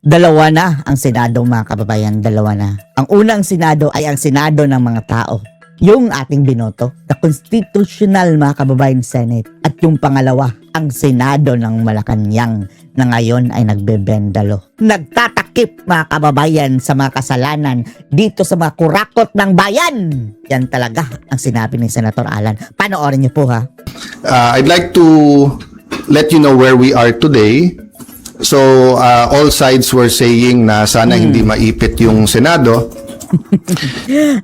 Dalawa na ang Senado, mga kababayan, dalawa na. Ang unang Senado ay ang Senado ng mga tao, yung ating binoto, the Constitutional, mga kababayan, Senate. At yung pangalawa, ang Senado ng Malacanang na ngayon ay nagbebendalo. Nagtatakip, mga kababayan, sa mga kasalanan dito sa mga kurakot ng bayan. Yan talaga ang sinabi ni Senator Alan. Panoorin niyo po, ha? I'd like to let you know where we are today. So, all sides were saying na sana hindi maipit yung Senado.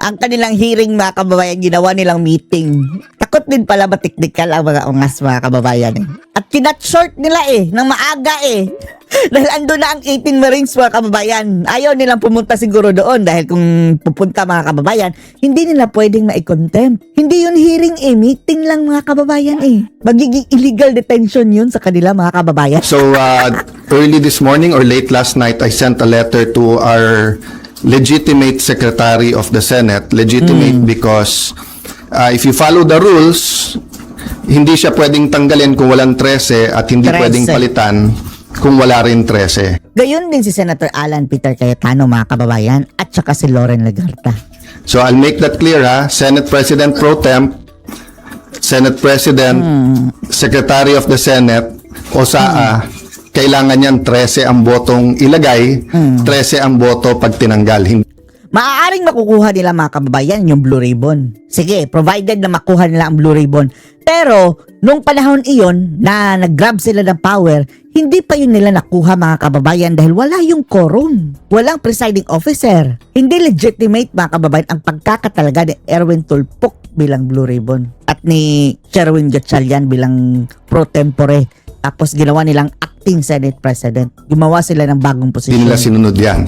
Ang kanilang hearing, mga kababayan, ginawa nilang meeting. Takot din pala matiknikal ang mga ungas, mga kababayan. At kinat short nila ng maaga Dahil ando na ang 18 Marines, mga kababayan. Ayaw nilang pumunta siguro doon dahil kung pupunta, mga kababayan, hindi nila pwedeng ma-contempt. Hindi yun hearing meeting lang, mga kababayan Magiging illegal detention yun sa kanila, mga kababayan. So, early this morning or late last night, I sent a letter to our legitimate Secretary of the Senate. Legitimate because if you follow the rules, hindi siya pwedeng tanggalin kung walang 13 at hindi 13. pwedeng palitan kung wala rin 13. Gayon din si Senator Alan Peter Cayetano, mga kababayan, at saka si Loren Legarta. So I'll make that clear, Senate President Pro Temp, Senate President, Secretary of the Senate, o SAA, kailangan niyan 13 ang botong ilagay, 13 ang boto pag tinanggal. Maaaring makukuha nila, mga kababayan, yung Blue Ribbon. Sige, provided na makuha nila ang Blue Ribbon. Pero, nung panahon iyon na nag-grab sila ng power, hindi pa yun nila nakuha, mga kababayan, dahil wala yung quorum. Walang presiding officer. Hindi legitimate, mga kababayan, ang pagkakatalaga ni Erwin Tulfo bilang Blue Ribbon at ni Sherwin Gatchalian bilang pro tempore. Tapos ginawa nilang acting Senate President. Gumawa sila ng bagong posisyon. Hindi nila sinunod yan.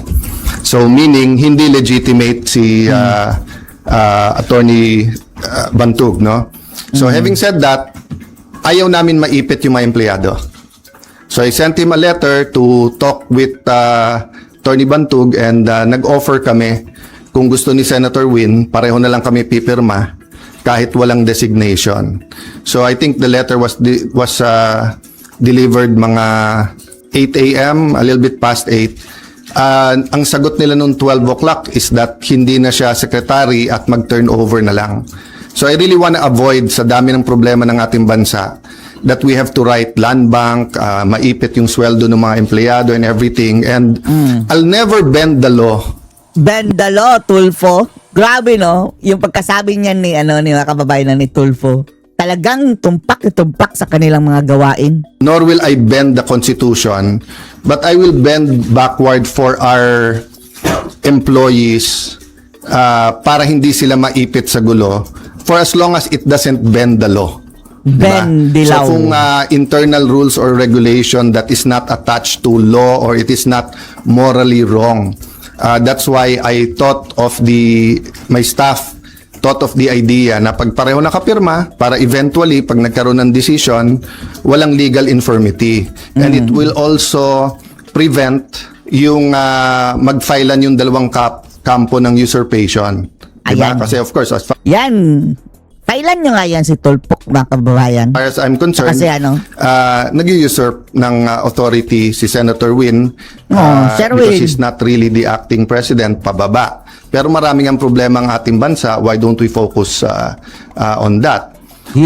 So meaning, hindi legitimate si Attorney Bantug, no? So having said that, ayaw namin maipit yung mga empleyado. So I sent him a letter to talk with Attorney Bantug and nag-offer kami kung gusto ni Senator Win, pareho na lang kami pipirma kahit walang designation. So I think the letter was delivered mga 8 a.m., a little bit past 8. Ang sagot nila noong 12 o'clock is that hindi na siya secretary at mag-turnover na lang. So I really want to avoid sa dami ng problema ng ating bansa that we have to write land bank, maipit yung sweldo ng mga empleyado and everything. And I'll never bend the law. Bend the law, Tulfo. Grabe, no? Yung pagkasabi niya ni mga kababayan ni Tulfo. Talagang tumpak sa kanilang mga gawain. Nor will I bend the Constitution, but I will bend backward for our employees para hindi sila maipit sa gulo for as long as it doesn't bend the law. Bend the law. So kung internal rules or regulation that is not attached to law or it is not morally wrong, that's why I thought of my staff thought of the idea na pag pareho nakapirma para eventually pag nagkaroon ng decision walang legal infirmity and it will also prevent yung magfilean yung dalawang kampo ng usurpation, diba? Kasi of course yan, filean nyo nga yan si Tulfo, mga kababayan. As far as I'm concerned, kasi nag-usurp ng authority si Senator Win Sherwin, because he's not really the acting president, pababa. Pero maraming ang problema ang ating bansa. Why don't we focus on that?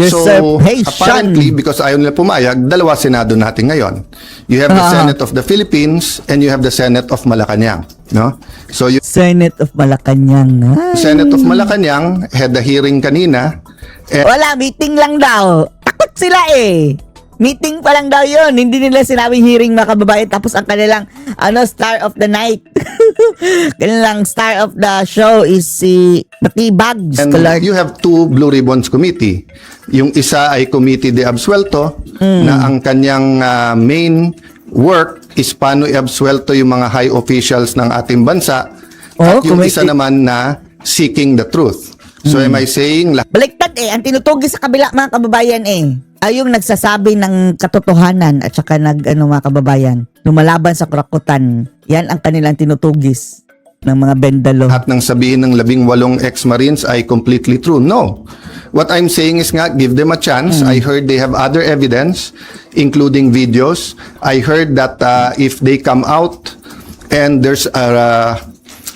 So, apparently, because ayaw nila pumayag, dalawa Senado natin ngayon. You have the Senate of the Philippines and you have the Senate of Malacanang. No? So, Senate of Malacanang. Senate of Malacanang had the hearing kanina. Wala, meeting lang daw. Takot sila Meeting pa lang daw yun. Hindi nila sinabing hearing, mga kababayan. Tapos ang kanilang star of the night. Kanilang star of the show is si Batibags. And you have two Blue Ribbons Committee. Yung isa ay Committee de Absuelto na ang kanyang main work is paano i-absuelto yung mga high officials ng ating bansa. At yung isa naman na seeking the truth. So am I saying baliktad ang tinutugis sa kabila, mga kababayan ay yung nagsasabi ng katotohanan at saka mga kababayan, lumalaban sa kurakutan. Yan ang kanilang tinutugis ng mga bendalo. At nang sabihin ng 18 ex-Marines ay completely true. No. What I'm saying is give them a chance. I heard they have other evidence, including videos. I heard that if they come out and there's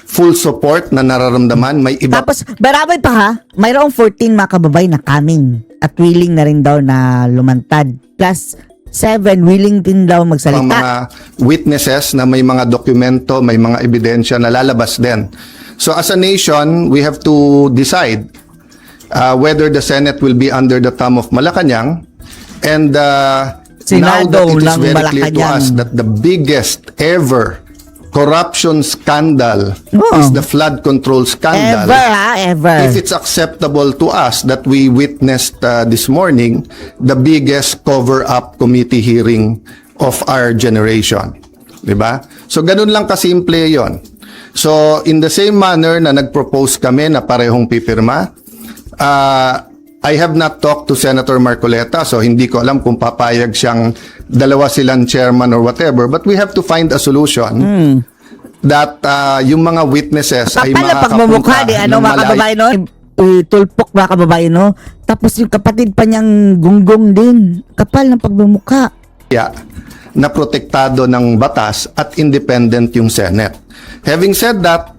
full support na nararamdaman. May iba Tapos, marami pa ha, mayroong 14 mga kababay na coming at willing na rin daw na lumantad. Plus, 7 willing din daw pang magsalita. mga witnesses na may mga dokumento, may mga ebidensya na lalabas din. So as a nation, we have to decide whether the Senate will be under the thumb of Malacanang, and now Senado that it is lang very clear to Malacanang. us that the biggest ever corruption scandal Oh. is the flood control scandal. Ever ha, ever. If it's acceptable to us that we witnessed this morning the biggest cover-up committee hearing of our generation. Diba? So, ganun lang kasimple yon. So, in the same manner na nag-propose kami na parehong pipirma, I have not talked to Senator Marcoleta, so hindi ko alam kung papayag siyang dalawa silang chairman or whatever, but we have to find a solution that yung mga witnesses ay Kapal na pagmumukha ni ano mga kababayan no? Tulpok mga kababayan no? Tapos yung kapatid pa niyang gunggong din. Kapal ng pagmumukha. na protektado ng batas at independent yung Senate. Having said that,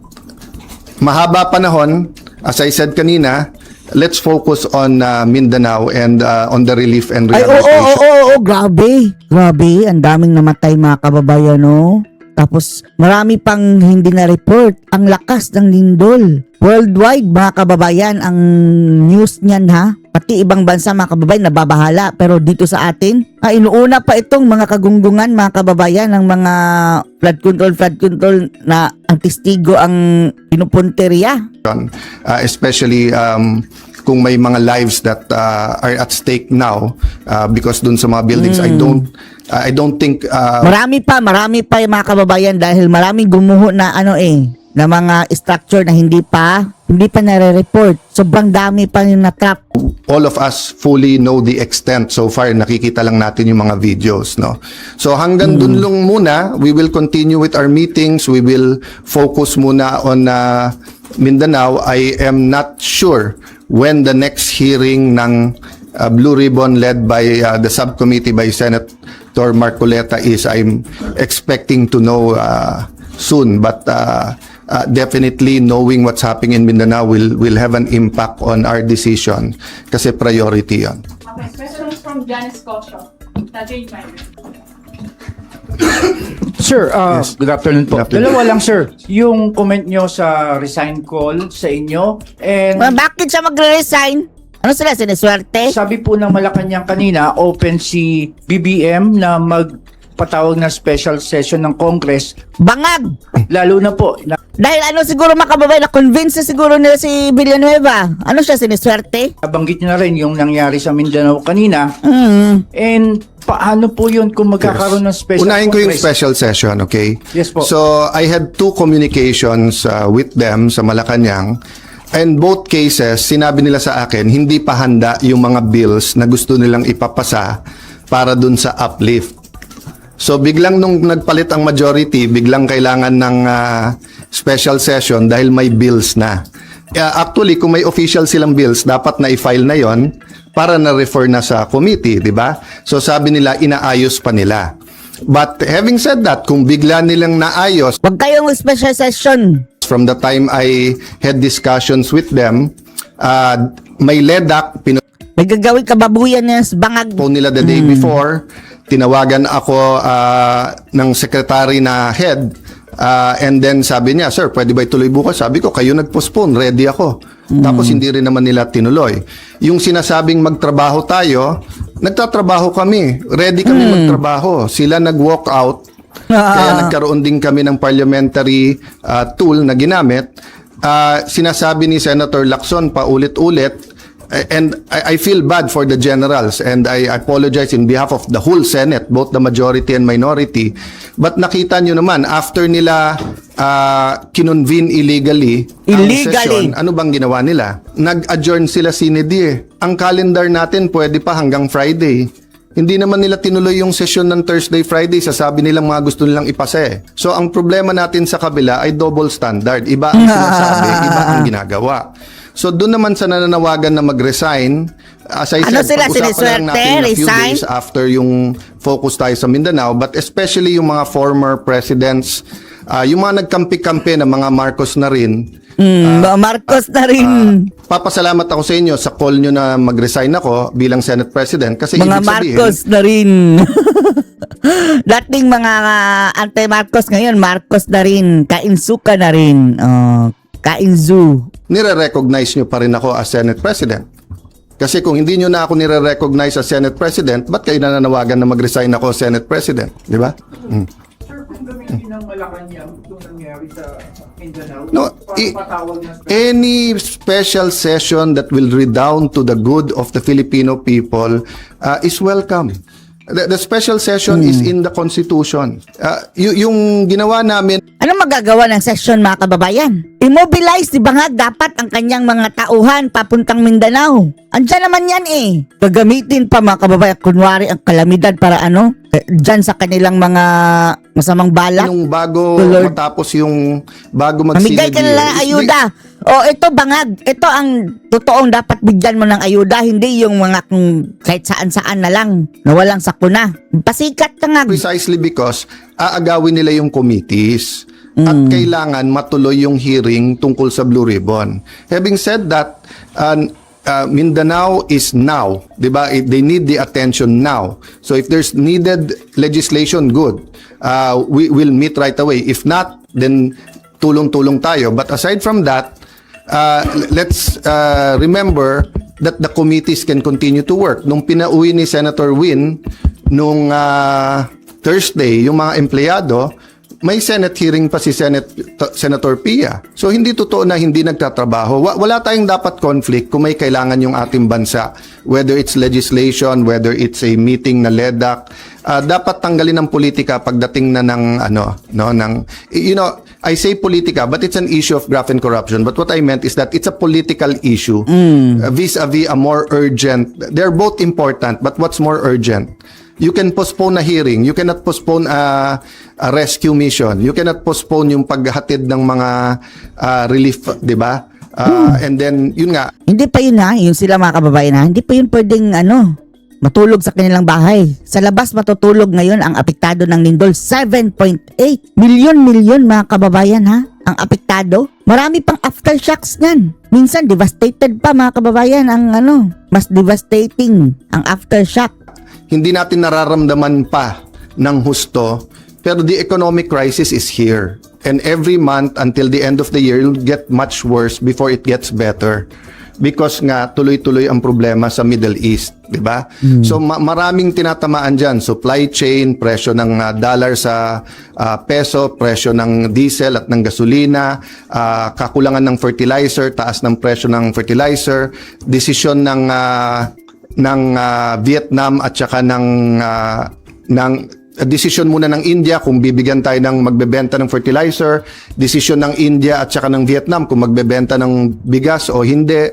mahaba panahon, as I said kanina, let's focus on Mindanao and on the relief and Ay, rehabilitation. grabe. Grabe, ang daming namatay mga kababayan, no? Tapos, marami pang hindi na-report. Ang lakas ng lindol. Worldwide, mga kababayan, ang news niyan, ha? Pati ibang bansa, mga kababayan, nababahala. Pero dito sa atin, inuuna pa itong mga kagunggungan, mga kababayan, ng mga flood control na ang testigo ang pinupunteriya. Especially kung may mga lives that are at stake now because dun sa mga buildings, I don't think Marami pa yung mga kababayan dahil maraming gumuho na na mga structure na hindi pa nare-report. Sobrang dami pa yung na-trap. all of us fully know the extent. So far, nakikita lang natin yung mga videos, no? So hanggang dun lang muna, we will continue with our meetings. We will focus muna on Mindanao. I am not sure when the next hearing ng Blue Ribbon led by the subcommittee by Senator Marcoleta is. I'm expecting to know soon, but definitely knowing what's happening in Mindanao will have an impact on our decision kasi priority yon. Okay, question from Janice Cosio. Tajay Minor. Sir, good afternoon po. Good afternoon. Dalawa lang, sir. Yung comment nyo sa resign call sa inyo and Bakit siya magre-resign? Ano sila, siniswerte? sabi po ng Malacanang kanina, open si BBM na magpatawag ng special session ng Congress. Bangag! Lalo na po, Dahil siguro mga kababayan, na-convince na siguro nila si Villanueva. Ano siya, siniswerte? nabanggit nyo na rin yung nangyari sa Mindanao kanina. And paano po yun kung magkakaroon ng special Unahin ko yung Congress? special session, okay? Yes po. So, I had 2 communications with them sa Malacanang. And both cases, sinabi nila sa akin, hindi pa handa yung mga bills na gusto nilang ipapasa para dun sa uplift. So, biglang nung nagpalit ang majority, biglang kailangan ng special session dahil may bills na. Actually, kung may official silang bills, dapat na i-file na yon para na-refer na sa committee, di ba? So, sabi nila, inaayos pa nila. But having said that, kung bigla nilang naayos, Huwag kayong special session. from the time I had discussions with them, may LEDAC, May gagawin kababuyan niya sa bangag. pinapone nila the day before, tinawagan ako ng secretary na head, and then sabi niya, sir, pwede ba ituloy bukas? Sabi ko, kayo nag-postpone, ready ako. Tapos hindi rin naman nila tinuloy. Yung sinasabing magtrabaho tayo, nagtatrabaho kami, ready kami magtrabaho. Sila nag-walk out, kaya nagkaroon din kami ng parliamentary tool na ginamit. Sinasabi ni Senator Lacson paulit-ulit, and I feel bad for the generals, and I apologize in behalf of the whole Senate, both the majority and minority. But nakita nyo naman, after nila kinonvene illegally ang session, ano bang ginawa nila? Nag-adjourn sila sine die. Ang calendar natin pwede pa hanggang Friday. Hindi naman nila tinuloy yung session ng Thursday, Friday. Sasabi nilang mga gusto nilang ipasa eh. So, ang problema natin sa kabila ay double standard. Iba ang sinasabi, iba ang ginagawa. So, doon naman sa nananawagan na mag-resign, as I Ano said, sila, pag-usapan lang siniswerte? natin in a few Resign? days after yung focus tayo sa Mindanao, but especially yung mga former presidents Yung mga nagkampi-kampi na mga Marcos na rin, Mga Marcos na rin. papasalamat ako sa inyo sa call nyo na mag-resign ako bilang Senate President kasi Mga ibig sabihin, Marcos na rin. Dating mga anti-Marcos ngayon, Marcos na rin. Kainsuka na rin. Kainzu. nire-recognize nyo pa rin ako as Senate President. Kasi kung hindi nyo na ako nire-recognize as Senate President, ba't kayo nananawagan na mag-resign ako as Senate President? Di ba? Sir, kung gamitin ng Malacanang itong nangyari sa Mindanao, No, patawag na any special session that will redound to the good of the Filipino people is welcome. The special session is in the Constitution. Yung ginawa namin, Ano magagawa ng session, mga kababayan? Immobilize, di ba nga, dapat ang kanyang mga tauhan papuntang Mindanao. Andiyan naman yan eh. Gagamitin pa, mga kababayan, kunwari ang kalamidad para ano? Diyan sa kanilang mga masamang balak. nung bago Lord. matapos yung bago Mamigay ka na lang ng ayuda. O ito bangag, ito ang totoong dapat bigyan mo ng ayuda, hindi yung mga kung kahit saan-saan na lang, na walang sakuna. Pasikat ka nga. Precisely because aagawin nila yung committees at kailangan matuloy yung hearing tungkol sa Blue Ribbon. Having said that, Mindanao is now, 'di ba? They need the attention now. So if there's needed legislation, good. We will meet right away. If not, then tulong-tulong tayo. But aside from that, let's remember that the committees can continue to work. Nung pinauwi ni Senator Win nung Thursday, yung mga empleyado, may Senate hearing pa si Senator Pia. So hindi totoo na hindi nagtatrabaho. Wala tayong dapat conflict kung may kailangan yung ating bansa. Whether it's legislation, whether it's a meeting na LEDAC, dapat tanggalin ng politika pagdating na ng I say politika, but it's an issue of graft and corruption. But what I meant is that it's a political issue vis-a-vis a more urgent. They're both important, but what's more urgent? You can postpone a hearing. You cannot postpone a rescue mission. You cannot postpone yung paghatid ng mga relief, di ba? And then, yun nga, Hindi pa yun ha, yung sila mga kababayan ha, hindi pa yun pwedeng matulog sa kanilang bahay. Sa labas matutulog ngayon ang apektado ng lindol. 7.8 milyon mga kababayan ha, ang apektado. Marami pang aftershocks niyan. Minsan devastated pa mga kababayan ang mas devastating ang aftershock. hindi natin nararamdaman pa ng husto, pero the economic crisis is here. And every month until the end of the year, it'll get much worse before it gets better. Because nga, tuloy-tuloy ang problema sa Middle East, di ba? So, maraming tinatamaan dyan. Supply chain, presyo ng dollar sa peso, presyo ng diesel at ng gasolina, kakulangan ng fertilizer, taas ng presyo ng fertilizer, desisyon ng Vietnam at saka ng desisyon muna ng India kung bibigyan tayo ng magbebenta ng fertilizer, desisyon ng India at saka ng Vietnam kung magbebenta ng bigas o hindi,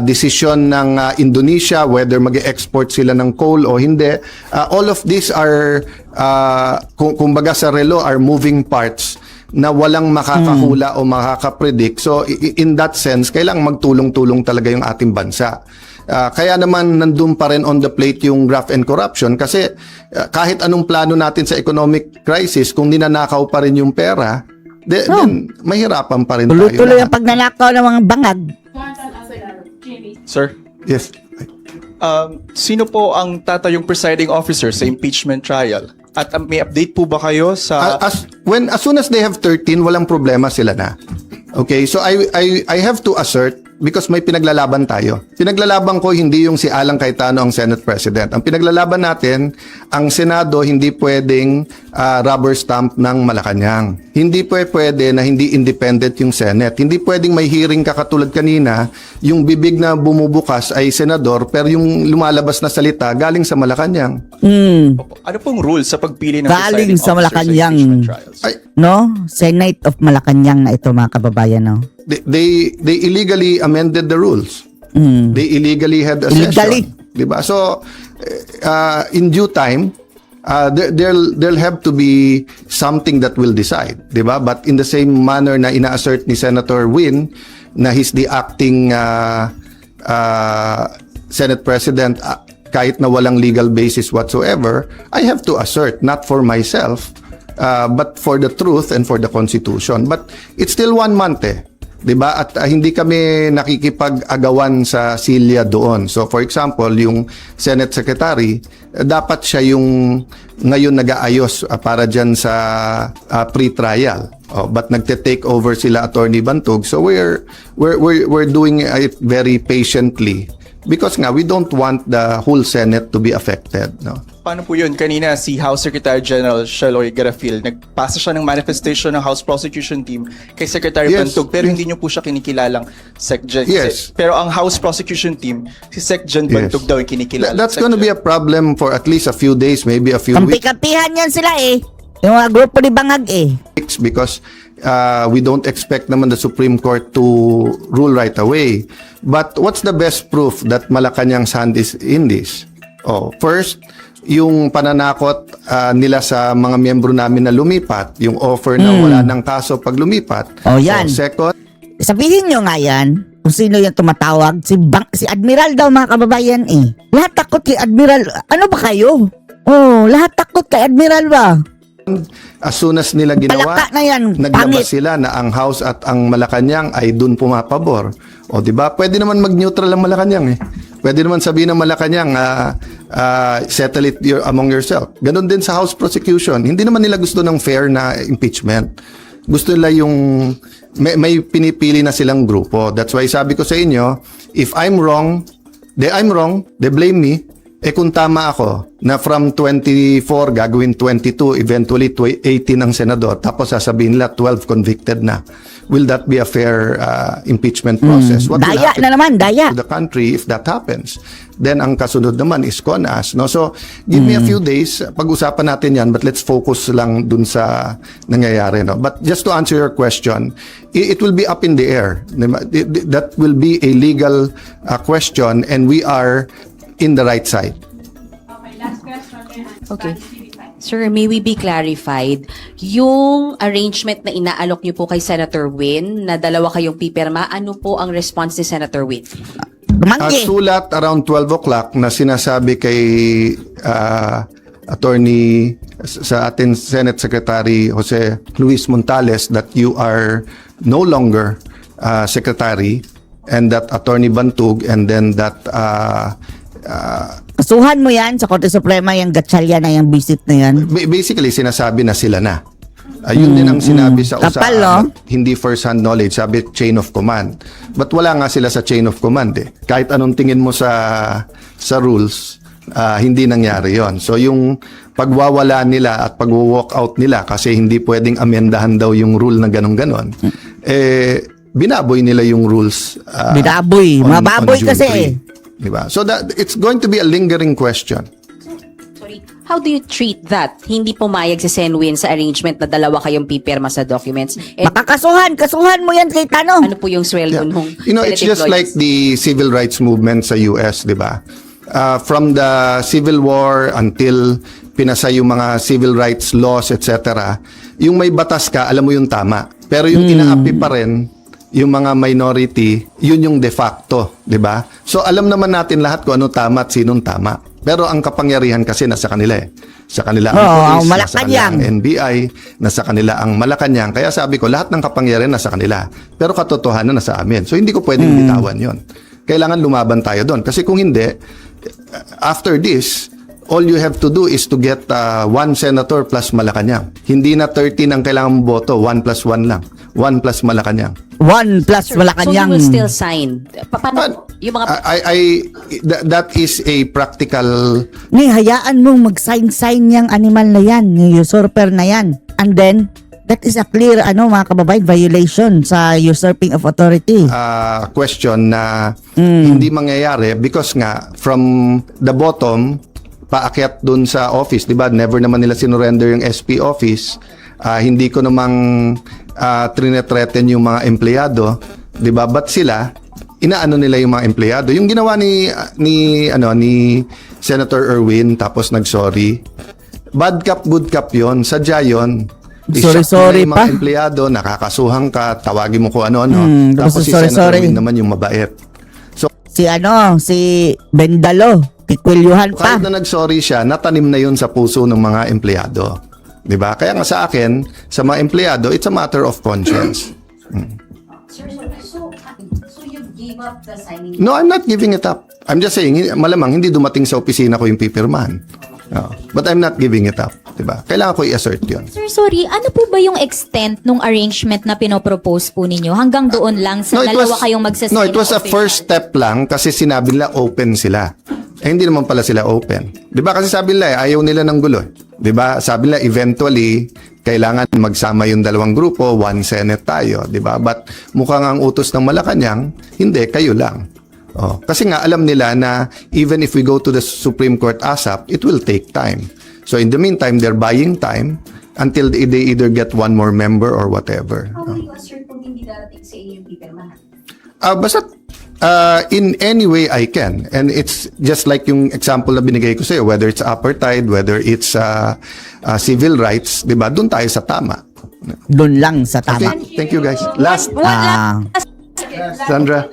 desisyon ng Indonesia whether mag-export sila ng coal o hindi. All of these are kumbaga sa relo are moving parts na walang makakahula o makakapredict. So in that sense, kailangang magtulong-tulong talaga yung ating bansa. Kaya naman nandun pa rin on the plate yung graft and corruption kasi kahit anong plano natin sa economic crisis, kung ninanakaw pa rin yung pera, then mahirapan pa rin tayo. Tuloy-tuloy ang lahat. pagnanakaw ng mga bangag. Jonathan Asagar, Jamie. Sir, Yes. sino po ang tatayong presiding officer sa impeachment trial? At may update po ba kayo sa... As soon as they have 13, walang problema sila na. Okay, so I have to assert because may pinaglalaban tayo. Pinaglalaban ko hindi yung si Alan Cayetano ang Senate President. Ang pinaglalaban natin, ang Senado hindi pwedeng rubber stamp ng Malacanang. Hindi pwede na hindi independent yung Senate. Hindi pwedeng may hearing ka katulad kanina, yung bibig na bumubukas ay senador pero yung lumalabas na salita galing sa Malacanang. Ano pong rules sa pagpili ng Galing presiding sa officer Malacanang. sa impeachment trials? Ay, Senate of Malacanang na ito mga kababayan, no? they illegally amended the rules. They illegally had a Illegally. session. Diba? So, in due time, there'll have to be something that will decide. Diba? But in the same manner na ina-assert ni Senator Win na he's the acting Senate President kahit na walang legal basis whatsoever, I have to assert, not for myself, but for the truth and for the Constitution. But it's still 1 month eh. 'Di ba? At hindi kami nakikipag-agawan sa silya doon. So for example, yung Senate Secretary, dapat siya yung ngayon nag-aayos para diyan sa pre-trial. But nagte-take over sila Attorney Bantog. So we're doing it very patiently because nga we don't want the whole Senate to be affected, no. Paano po yun? Kanina si House Secretary General Sheloy Garafil, nagpasa siya ng manifestation ng House Prosecution Team kay Secretary Yes. Bantog, pero hindi niyo po siya kinikilalang SecGen. Yes. Pero ang House Prosecution Team, si SecGen Bantog daw yung kinikilala. That's going to be a problem for at least a few days, maybe a few weeks. Kampi-kampihan yan sila eh. Yung mga grupo ni Bangag eh. Because we don't expect naman the Supreme Court to rule right away. But what's the best proof that Malacanang's hand is in this? First, yung pananakot nila sa mga miyembro namin na lumipat, yung offer na wala ng kaso pag lumipat. Yan. So, second, Sabihin nyo nga yan, kung sino yung tumatawag, si Admiral daw mga kababayan eh. Lahat takot kay Admiral. Ano ba kayo? Lahat takot kay Admiral ba? as soon as nila ginawa, Palaka na yan, naglabas pangit. sila na ang House at ang Malacanang ay dun pumapabor. O di ba? Pwede naman mag-neutral ang Malacanang eh. Pwede naman sabihin ng Malacanang, settle it among yourself. Ganon din sa House prosecution. Hindi naman nila gusto ng fair na impeachment. Gusto nila yung may pinipili na silang grupo. That's why sabi ko sa inyo, if I'm wrong, they blame me. Kung tama ako, na from 24 gagawin 22, eventually 18 ang senador, tapos sasabihin nila 12 convicted na. Will that be a fair impeachment process? What will Daya happen na naman, daya. to the country if that happens? Then ang kasunod naman is CONAS. No? So, give me a few days, pag-usapan natin yan, but let's focus lang dun sa nangyayari. No? But just to answer your question, it will be up in the air. That will be a legal question, and we are in the right side. Okay, last question. Okay. Sir, may we be clarified, yung arrangement na inaalok niyo po kay Senator Win, na dalawa kayong pipirma, ano po ang response ni Senator Win? Manggi. Sulat around 12 o'clock na sinasabi kay attorney sa ating Senate Secretary Jose Luis Montales that you are no longer secretary, and that Attorney Bantug, and then that Kasuhan mo yan sa Korte Suprema, yung gatsalya na yung visit na yan. basically sinasabi na sila na. Yun din ang sinabi sa Kapal, usapan. Hindi first-hand knowledge, sabi chain of command. But wala nga sila sa chain of command eh. Kahit anong tingin mo sa rules, hindi nangyari yon. So yung pagwawala nila at pag-walk out nila kasi hindi pwedeng amendahan daw yung rule na ganon-ganon, binaboy nila yung rules. Binaboy. Mga baboy June kasi 3. eh. Diba? So that it's going to be a lingering question. Sorry, how do you treat that? Hindi pumayag si Sen Win sa arrangement na dalawa kayong pipirma sa documents. And Kasuhan mo yan kay Tano. ano po yung sweldo nung You know, it's Senate just like employees? the civil rights movement sa US, di ba? From the Civil War until pinasa yung mga civil rights laws, etc., yung may batas ka, alam mo yung tama. Pero yung inaapi pa rin, yung mga minority, yun yung de facto, di ba? So alam naman natin lahat kung ano tama at sinong tama. Pero ang kapangyarihan kasi nasa kanila eh. Sa kanila ang ang police, nasa kanila Malacanang. ang NBI, nasa kanila ang Malacanang. Kaya sabi ko, lahat ng kapangyarihan nasa kanila. Pero katotohanan nasa amin. So hindi ko pwedeng bitawan yon. Kailangan lumaban tayo doon. Kasi kung hindi, after this, all you have to do is to get one senator plus Malacanang. Hindi na 13 ang kailangan boto, 1 plus 1 lang. 1 plus Malacanang. 1 plus Sir, Malacanang. So you will still sign? Paano yung mga... That is a practical. Hayaan mong mag-sign yung animal na yan, yung usurper na yan. And then, that is a clear, mga kababayan, violation sa usurping of authority. Question na hindi mangyayari because nga from the bottom paakyat dun sa office, 'di ba? Never naman nila sinurrender yung SP office. Hindi ko namang trinethreaten yung mga empleyado, 'di ba? But sila inaano nila yung mga empleyado. Yung ginawa ni Senator Erwin tapos nagsorry. Bad cop, good cop 'yon. Sadya 'yon. Sorry Yung pa. mga empleyado, nakakasuhan ka, tawagin mo kung ano-ano. Tapos si Senator Erwin naman yung mabait. So, Si Bendalo, kikwelyuhan pa. kahit na nag-sorry siya, natanim na yun sa puso ng mga empleyado. 'Di ba? Kaya nga sa akin, sa mga empleyado, it's a matter of conscience. Sir, so you gave up the signing? No, I'm not giving it up. I'm just saying, malamang hindi dumating sa opisina ko yung pipirmahan. But I'm not giving it up. Diba? Kailangan ko i-assert yun. Sir, sorry, ano po ba yung extent nung arrangement na pinopropose po ninyo? Hanggang doon lang sa dalawa kayong magsasign? No, it was a first step lang kasi sinabi nila open sila. Eh, hindi naman pala sila open. Diba? Kasi sabi nila, ayaw nila ng gulo. Diba? Sabi nila, eventually, kailangan magsama yung dalawang grupo, one Senate tayo. Diba? But mukhang ang utos ng Malacanang, hindi, kayo lang. Kasi nga alam nila na even if we go to the Supreme Court ASAP, it will take time. So in the meantime, they're buying time until they either get one more member or whatever. How will you assert kung hindi darating sa inyo yung pipirmahan? Basta in any way I can. And it's just like yung example na binigay ko sa'yo, whether it's apartheid, whether it's civil rights, di ba? Doon tayo sa tama. Doon lang sa tama. Okay, thank you guys. Last, Sandra.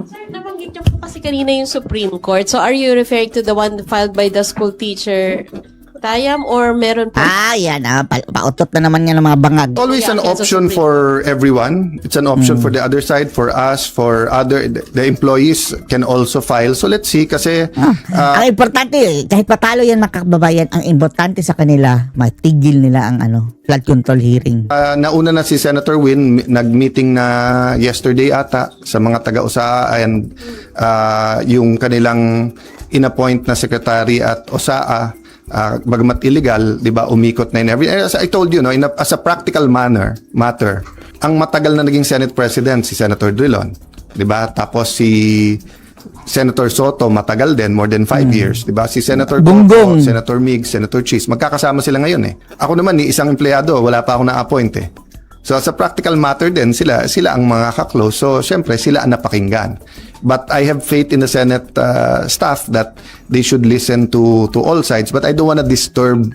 Sir, nabanggit niyo po kasi kanina yung Supreme Court. So, are you referring to the one filed by the school teacher, Tayam, or meron po? Yan. Pautot na naman yan ng mga bangag. Always an option for everyone. It's an option for the other side, for us, for the employees can also file. So let's see kasi Ang importante, kahit patalo yan mga kababayan, ang importante sa kanila, matigil nila ang flood control hearing. nauna na si Senator Win, nag-meeting na yesterday ata sa mga taga-USAA and yung kanilang inappoint na secretary at USAA, bagamat illegal, 'di ba, umikot na in every as I told you, no, as a practical matter, ang matagal na naging Senate President si Senator Drilon, 'di ba? Tapos si Senator Soto matagal din, more than 5 years, 'di ba? Si Senator Bongbong, Coto, Senator Mig, Senator Cheese, magkakasama sila ngayon eh. Ako naman ni isang empleyado, wala pa ako na-appoint eh. So as a practical matter din, sila ang mga ka-close. So syempre sila ang napakinggan. But I have faith in the Senate staff that they should listen to all sides. But I don't want to disturb,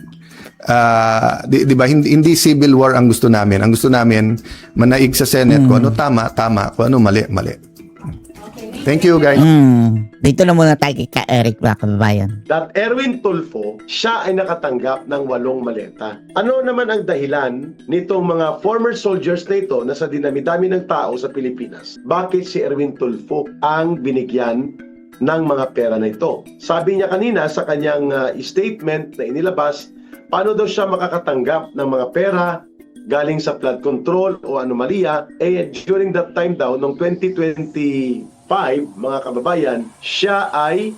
di ba, hindi civil war ang gusto namin. Ang gusto namin, manaig sa Senate kung ano tama, kung ano mali. Thank you, guys. Dito na muna tayo kay Eric, mga kababayan. That Erwin Tulfo, siya ay nakatanggap ng 8 maleta. Ano naman ang dahilan nitong mga former soldiers na ito na sa dinami-dami ng tao sa Pilipinas? Bakit si Erwin Tulfo ang binigyan ng mga pera na ito? Sabi niya kanina sa kanyang statement na inilabas, paano daw siya makakatanggap ng mga pera galing sa flood control o anomalya? During that time daw, noong 2025, mga kababayan, siya ay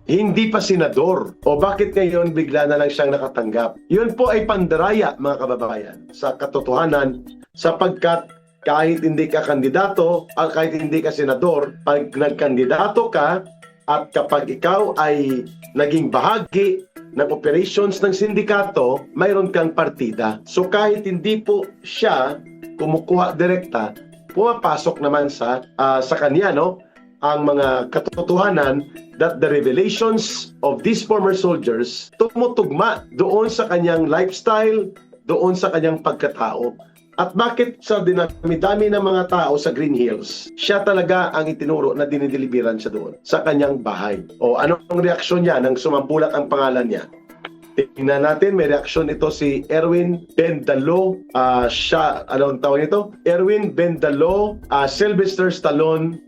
hindi pa senador. O bakit ngayon bigla na lang siyang nakatanggap? Yun po ay pandaraya, mga kababayan, sa katotohanan, sapagkat kahit hindi ka kandidato, kahit hindi ka senador, pag nagkandidato ka at kapag ikaw ay naging bahagi ng operations ng sindikato, mayroon kang partida. So kahit hindi po siya kumukuha direkta, pumapasok naman sa kanya, no, ang mga katotohanan that the revelations of these former soldiers tumutugma doon sa kanyang lifestyle, doon sa kanyang pagkatao. At bakit sa dinami-dami ng mga tao sa Green Hills, siya talaga ang itinuro na dinideliveran siya doon sa kanyang bahay? O anong reaksyon niya nang sumambulat ang pangalan niya? Tingnan natin, may reaksyon ito si Erwin Bendalo, anong tawag nito? Erwin Bendalo, Sylvester Stallone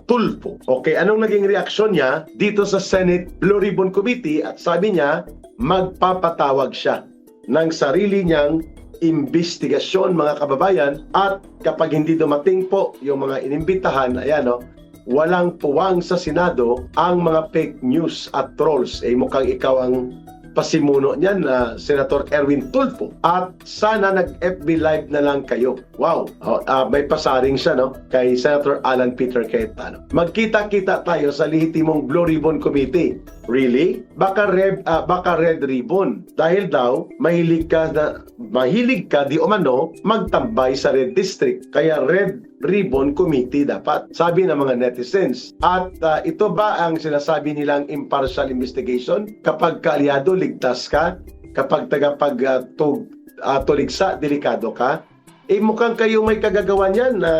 Tulfo. Okay, anong naging reaksyon niya dito sa Senate Blue Ribbon Committee? At sabi niya, magpapatawag siya ng sarili niyang investigasyon, mga kababayan, at kapag hindi dumating po yung mga inimbitahan, walang puwang sa Senado ang mga fake news at trolls. Mukhang ikaw ang pasimuno niyan na Senator Erwin Tulfo. At sana nag-FB Live na lang kayo. Wow! May pasaring siya, no? Kay Senator Alan Peter Cayetano. Magkita-kita tayo sa lehitimong Blue Ribbon Committee. Really? Baka red ribbon. Dahil daw, mahilig ka di umano magtambay sa red district. Kaya red ribbon committee dapat, sabi ng mga netizens. At ito ba ang sinasabi nilang impartial investigation? Kapag kaalyado, ligtas ka. Kapag tuligsa, delikado ka. mukhang kayo may kagagawa niyan na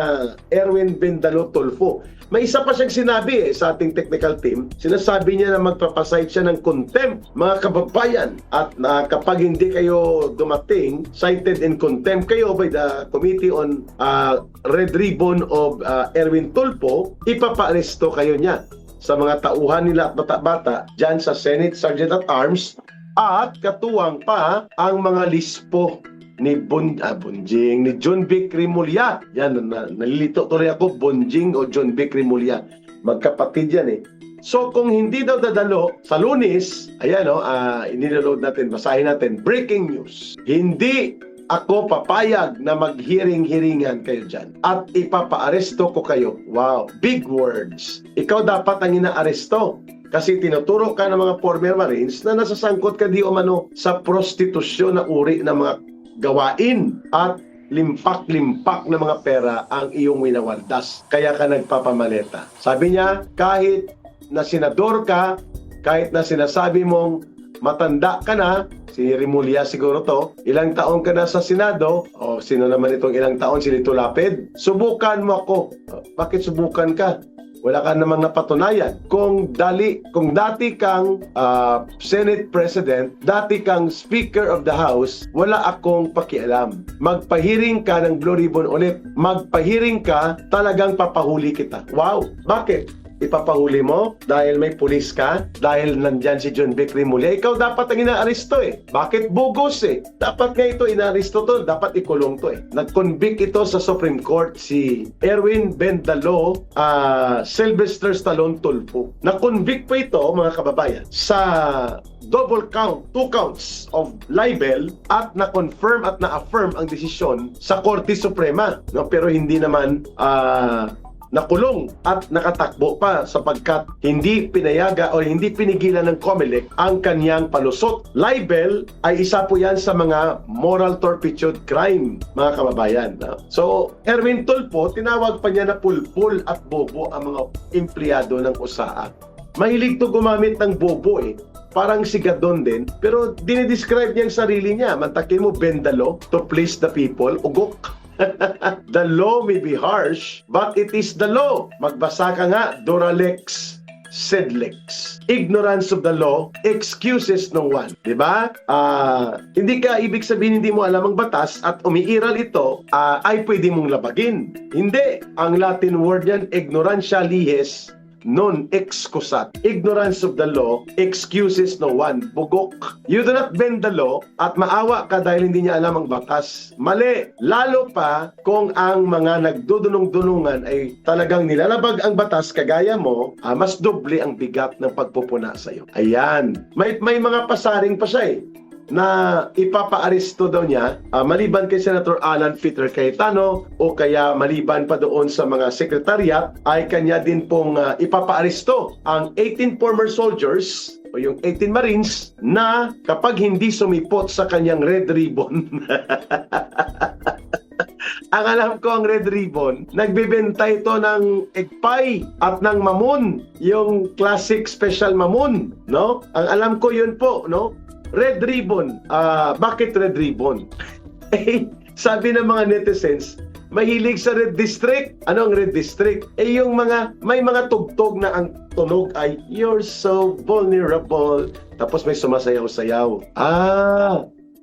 Erwin Bendalo Tulfo. May isa pa siyang sinabi sa ating technical team. Sinasabi niya na magpapasite siya ng contempt, mga kababayan. At kapag hindi kayo dumating, cited in contempt kayo by the Committee on Red Ribbon of Erwin Tulfo, ipapaaresto kayo niya sa mga tauhan nila at bata-bata dyan sa Senate Sergeant at Arms, at katuwang pa ang mga lispo ni Bonjing, ni John Vic Rimulya. Yan, nalilito tuloy ako, Bonjing o John Vic Rimulya. Magkapatid yan eh. So kung hindi daw dadalo sa Lunes, ayan o, iniload natin, basahin natin, breaking news. Hindi ako papayag na mag-hearing-hearingan kayo dyan at ipapaaresto ko kayo. Wow, big words. Ikaw dapat ang inaaresto. Kasi tinuturo ka ng mga former Marines na nasasangkot ka di umano sa prostitusyon na uri ng mga gawain at limpak-limpak na mga pera ang iyong winawaldas. Kaya ka nagpapamaleta. Sabi niya, kahit na senador ka, kahit na sinasabi mong matanda ka na, si Rimulya siguro to, ilang taon ka na sa Senado, o sino naman itong ilang taon, si Lito Lapid, subukan mo ako. Bakit subukan ka? Wala ka namang napatunayan. Kung dati kang Senate President, dati kang Speaker of the House, wala akong pakialam. Magpahiring ka ng Blue Ribbon ulit. Magpahiring ka, talagang papahuli kita. Wow! Bakit? Ipapahuli mo dahil may pulis ka, dahil nandyan si John Vic Rimulya, ikaw dapat ang inaaresto eh. Bakit bogus eh? Dapat nga ito inaaresto to, dapat ikulong to eh. Nag-convict ito sa Supreme Court si Erwin Bendalo Sylvester Stallone Tulfo. Na-convict pa ito, mga kababayan, sa double count, 2 counts of libel, at na-confirm at na-affirm ang desisyon sa Korte Suprema. No? Pero hindi naman nakulong at nakatakbo pa sapagkat hindi pinayaga o hindi pinigilan ng COMELEC ang kanyang palusot. Libel ay isa po yan sa mga moral turpitude crime, mga kababayan. So, Erwin Tulfo, tinawag pa niya na pulpul at bobo ang mga empleyado ng USAA. Mahilig to gumamit ng bobo eh. Parang si Gadon din, pero dinidescribe niya ang sarili niya. Mantakin mo, Bendalo, to please the people, ugok. The law may be harsh, but it is the law. Magbasa ka nga, Doralex Sedlex. Ignorance of the law excuses no one. Diba? Hindi ka ibig sabihin hindi mo alam ang batas at umiiral ito, ay pwede mong labagin. Hindi. Ang Latin word yan, ignorantia lies non excusat. Ignorance of the law excuses no one. Bugok. You do not bend the law at maawa ka dahil hindi niya alam ang batas. Mali. Lalo pa kung ang mga nagdudunong-dunungan ay talagang nilalabag ang batas kagaya mo, mas doble ang bigat ng pagpupuna sa iyo. Ayan. May mga pasaring pa siya eh, na ipapaaresto daw niya, maliban kay Senator Alan Peter Cayetano o kaya maliban pa doon sa mga secretariat, ay kanya din pong ipapaaresto ang 18 former soldiers o yung 18 Marines na kapag hindi sumipot sa kanyang red ribbon. Ang alam ko ang red ribbon, nagbebenta ito ng egg pie at ng mamon, yung classic special mamon, no? Ang alam ko yun po, no? Red ribbon. Bakit red ribbon? Sabi ng mga netizens, mahilig sa red district. Ano ang red district? Yung may mga tugtog na ang tunog ay you're so vulnerable. Tapos may sumasayaw-sayaw.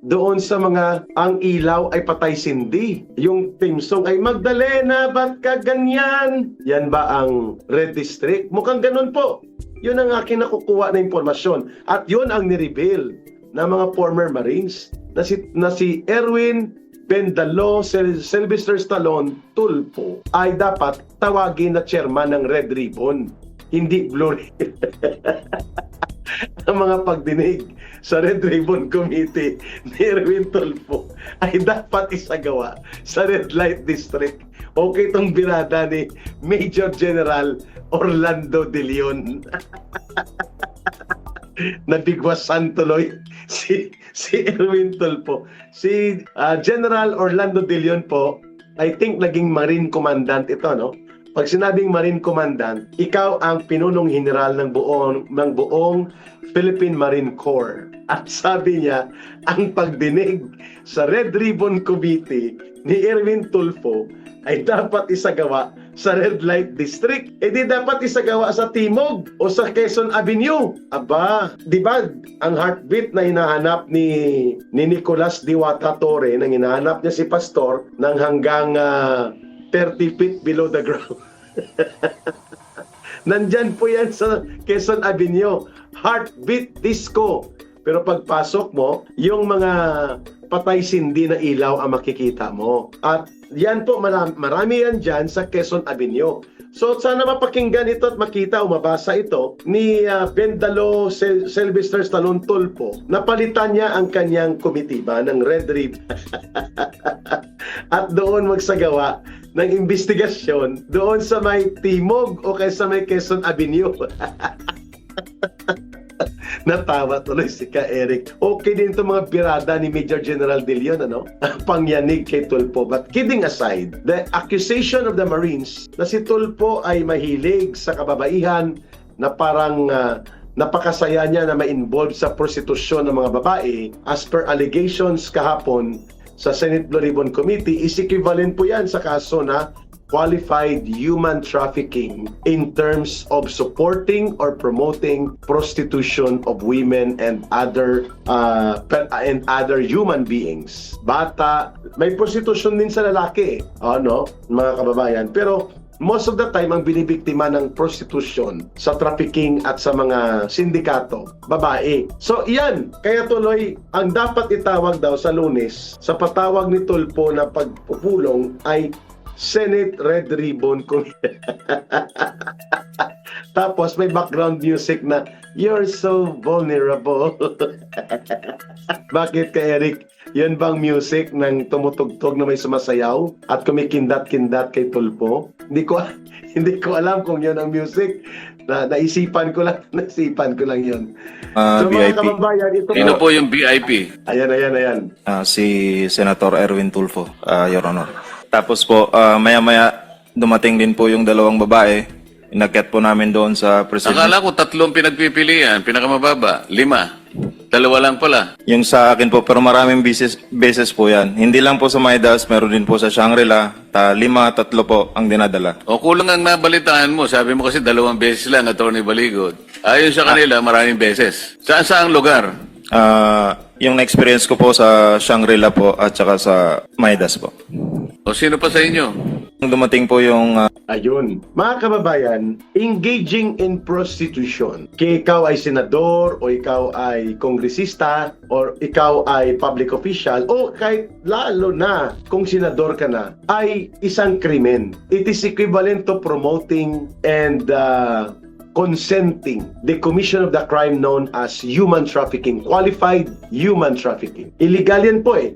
Doon sa mga ang ilaw ay patay sindi. Yung theme song ay Magdalena, ba't ka ganyan? Yan ba ang red district? Mukhang ganun po. Yun ang aking nakukuha na impormasyon. At yun ang nireveal na mga former Marines na si Erwin Bendalo Sylvester Stallone Tulfo ay dapat tawagin na chairman ng Red Ribbon, hindi Blue Ribbon. Ang mga pagdinig sa Red Ribbon Committee ni Erwin Tulfo ay dapat isagawa sa Red Light District. Okay itong birada ni Major General Orlando De Leon. Nabigwasan tuloy si Erwin Tulfo. Si General Orlando De Leon po, I think naging Marine Commandant ito, no? Pag sinabing Marine Commandant, ikaw ang pinunong general ng buong Philippine Marine Corps. At sabi niya, ang pagdinig sa Red Ribbon Committee ni Erwin Tulfo ay dapat isagawa sa red light district. Eh di dapat isagawa sa Timog o sa Quezon Avenue. Aba, di ba ang heartbeat na hinahanap ni Nicolas Diwata Torre, nang hinahanap niya si Pastor ng hanggang 30 feet below the ground. Nandyan po yan sa Quezon Avenue. Heartbeat Disco. Pero pagpasok mo, yung mga patay sindi na ilaw ang makikita mo. At yan po, marami yan dyan sa Quezon Avenue. So sana mapakinggan ito at makita o mabasa ito ni Bendalo Sylvester Stallone Tulfo. Napalitan niya ang kanyang komitiba ng Red Ribbon at doon magsagawa ng investigasyon doon sa may Timog o kaya sa may Quezon Avenue. Natawa tuloy si Ka Eric. Okay din itong mga pirada ni Major General De Leon, ano? Pangyanig kay Tulfo. But kidding aside, the accusation of the Marines na si Tulfo ay mahilig sa kababaihan, na parang napakasaya niya na ma-involve sa prostitusyon ng mga babae, as per allegations kahapon sa Senate Blue Ribbon Committee, is equivalent po yan sa kaso na qualified human trafficking in terms of supporting or promoting prostitution of women and other human beings. Bata, may prostitution din sa lalaki, ano, mga kababayan. Pero most of the time, ang binibiktima ng prostitution sa trafficking at sa mga sindikato, babae. So, iyan. Kaya tuloy, ang dapat itawag daw sa Lunes, sa patawag ni Tulfo na pagpupulong ay Senate Red Ribbon Committee. Tapos may background music na, "You're so vulnerable." Bakit ka, Eric? Yun bang music ng tumutugtog na may sumasayaw at kumikindat-kindat kay Tulfo? Hindi ko alam kung yun ang music. Naisipan ko lang yun. So mga VIP. kababayan, ito Sino po yung VIP? Ayan. Si Senator Erwin Tulfo, Your Honor. Tapos po, maya-maya dumating din po yung dalawang babae. Inakyat po namin doon sa president. Akala ko 3 pinagpipilian, pinakamababa, 5. 2 lang pala. Yung sa akin po, pero maraming beses po yan. Hindi lang po sa Maidas, meron din po sa Shangri-La. 5, 3 po ang dinadala. O kulang ang nabalitaan mo. Sabi mo kasi 2 beses lang, Atty. Baligod. Ayon sa kanila, maraming beses. Saan lugar? Yung na-experience ko po sa Shangri-La po at saka sa Maidas po. O sino pa sa inyo? Nung dumating po yung Ayun. Mga kababayan, engaging in prostitution. Kaya ikaw ay senador o ikaw ay kongresista o ikaw ay public official o kahit lalo na kung senador ka na, ay isang krimen. It is equivalent to promoting and consenting the commission of the crime known as human trafficking, qualified human trafficking. Illegal yan po eh.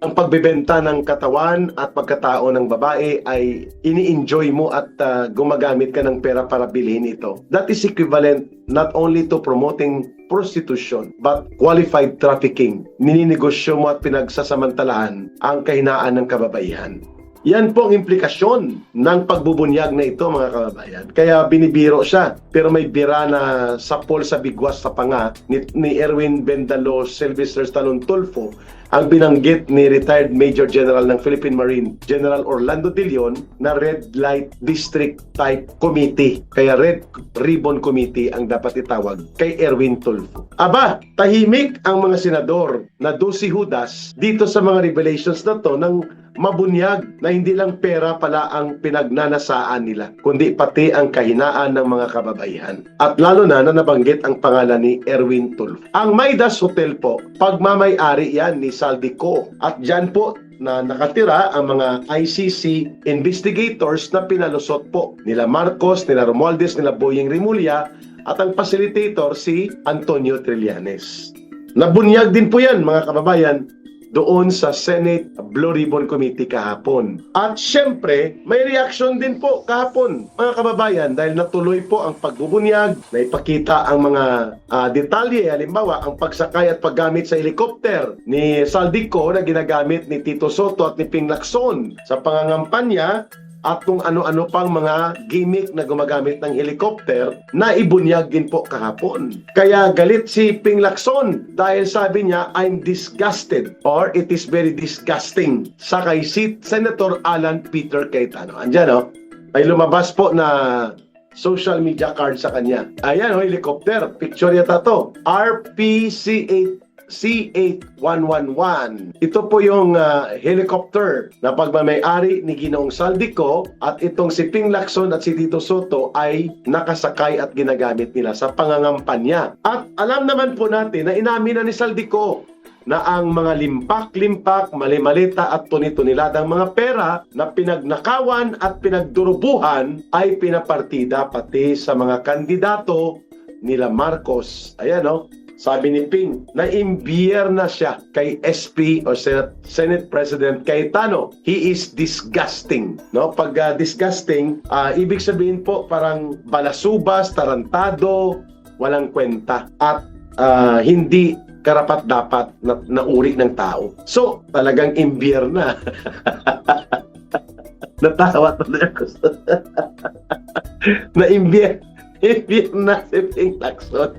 Ang pagbebenta ng katawan at pagkatao ng babae ay ini-enjoy mo at gumagamit ka ng pera para bilhin ito. That is equivalent not only to promoting prostitution but qualified trafficking. Nininegosyo mo at pinagsasamantalahan ang kahinaan ng kababaihan. Yan po ang implikasyon ng pagbubunyag na ito, mga kababayan. Kaya binibiro siya. Pero may bira na sapol sa bigwas sa panga ni Erwin Bendalo Sylvester Stallone Tulfo ang binanggit ni retired Major General ng Philippine Marine, General Orlando De Leon, na Red Light District Type Committee. Kaya Red Ribbon Committee ang dapat itawag kay Erwin Tulfo. Aba, tahimik ang mga senador na Dusi Judas dito sa mga revelations na to ng mabunyag na hindi lang pera pala ang pinagnanasaan nila, kundi pati ang kahinaan ng mga kababaihan. At lalo na nabanggit ang pangalan ni Erwin Tulfo. Ang Maidas Hotel po, pagmamay-ari yan ni Saldico. At dyan po na nakatira ang mga ICC investigators na pinalusot po nila Marcos, nila Romualdez, nila Boying Rimulya at ang facilitator si Antonio Trillanes. Nabunyag din po yan, mga kababayan, doon sa Senate Blue Ribbon Committee kahapon. At syempre, may reaction din po kahapon, mga kababayan, dahil natuloy po ang pagbubunyag, naipakita ang mga detalye, halimbawa, ang pagsakay at paggamit sa helicopter ni Saldico na ginagamit ni Tito Soto at ni Ping Lacson sa pangangampanya at kung ano-ano pang mga gimmick na gumagamit ng helicopter na ibunyag din po kahapon. Kaya galit si Ping Lacson dahil sabi niya, I'm disgusted or it is very disgusting sa kay Senator Alan Peter Cayetano. Andyan o, may lumabas po na social media card sa kanya. Ayan o, helicopter. Picture yata to. C8111. Ito po yung helicopter na pagmamayari ni Ginoong Saldico at itong si Ping Lacson at si Tito Soto ay nakasakay at ginagamit nila sa pangangampanya. At alam naman po natin na inamin na ni Saldico na ang mga limpak-limpak, mali-malita at tuni-tuniladang mga pera na pinagnakawan at pinagdurubuhan ay pinapartida pati sa mga kandidato nila Marcos. Ayan o. Sabi ni Ping, na-imbiyer na siya kay SP o Senate President Cayetano. He is disgusting. No? Pag disgusting, ibig sabihin po parang balasubas, tarantado, walang kwenta. At hindi karapat-dapat na uri ng tao. So, talagang imbiyer na. Natawa tuloy ako. Na-imbiyer na si Ping Lacson.